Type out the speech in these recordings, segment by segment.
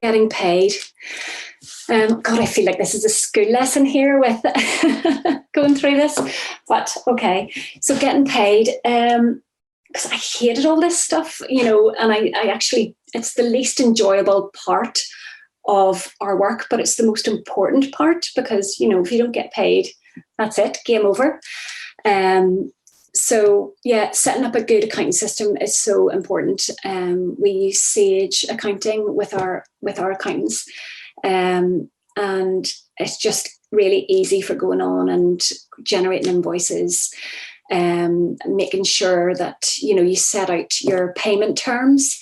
getting paid. God, I feel like this is a school lesson here with going through this, but okay. So getting paid, because I hated all this stuff, and I actually, it's the least enjoyable part of our work, but it's the most important part because, if you don't get paid, that's it, game over. So yeah, setting up a good accounting system is so important. We use Sage Accounting with our accountants, and it's just really easy for going on and generating invoices, making sure that you set out your payment terms,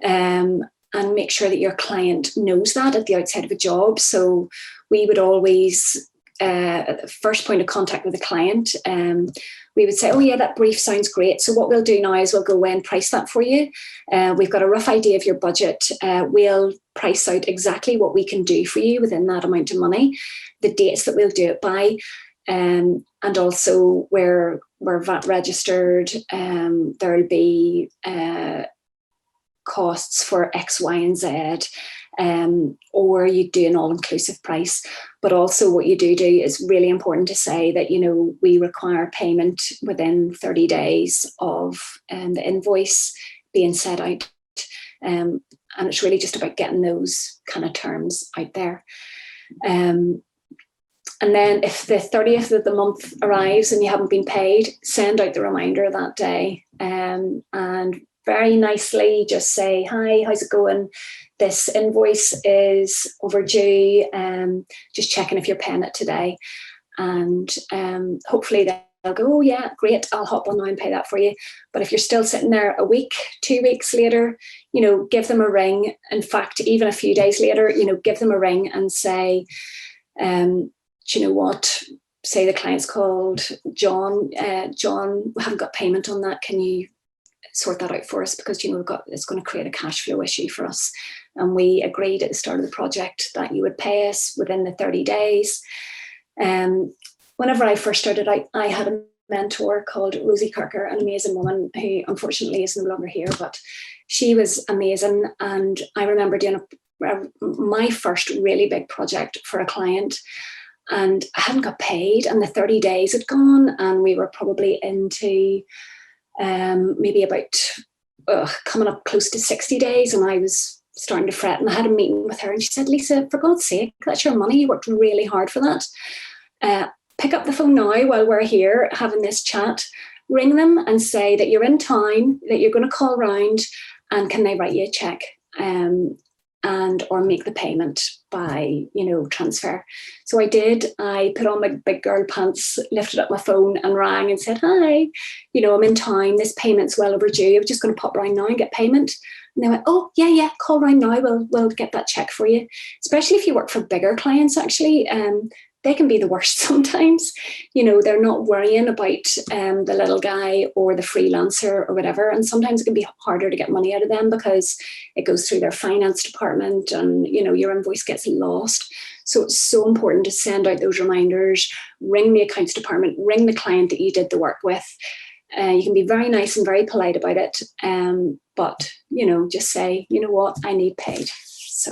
and make sure that your client knows that at the outset of a job. So we would always, first point of contact with the client, we would say, oh yeah, that brief sounds great. So what we'll do now is we'll go away and price that for you. We've got a rough idea of your budget. We'll price out exactly what we can do for you within that amount of money, the dates that we'll do it by, and also where we're VAT registered. There'll be costs for X, Y, and Z. Or you do an all-inclusive price. But also what you do is really important to say that, we require payment within 30 days of the invoice being set out. And it's really just about getting those kind of terms out there. And then if the 30th of the month arrives and you haven't been paid, send out the reminder that day, and very nicely just say, hi, how's it going? This invoice is overdue. Just checking if you're paying it today. And hopefully they'll go, oh yeah, great, I'll hop on now and pay that for you. But if you're still sitting there a week, 2 weeks later, give them a ring. In fact, even a few days later, give them a ring and say, do you know what? Say the client's called John. John, we haven't got payment on that. Can you sort that out for us? Because it's going to create a cash flow issue for us. And we agreed at the start of the project that you would pay us within the 30 days. Whenever I first started out, I had a mentor called Rosie Kirker, an amazing woman who unfortunately is no longer here, but she was amazing. And I remember doing my first really big project for a client, and I hadn't got paid, and the 30 days had gone, and we were probably into maybe about coming up close to 60 days, and I was starting to fret, and I had a meeting with her, and she said, Lisa, for God's sake, that's your money, you worked really hard for that. Pick up the phone now while we're here having this chat, ring them and say that you're in town, that you're going to call round, and can they write you a check, and or make the payment by transfer. So I did. I put on my big girl pants, lifted up my phone and rang and said, hi, I'm in town, this payment's well overdue, I was just going to pop round now and get payment. And they went, oh yeah, call round now, we'll get that check for you. Especially if you work for bigger clients, actually. They can be the worst sometimes. They're not worrying about the little guy or the freelancer or whatever. And sometimes it can be harder to get money out of them because it goes through their finance department and, your invoice gets lost. So it's so important to send out those reminders, ring the accounts department, ring the client that you did the work with. You can be very nice and very polite about it. But, just say, you know what, I need paid.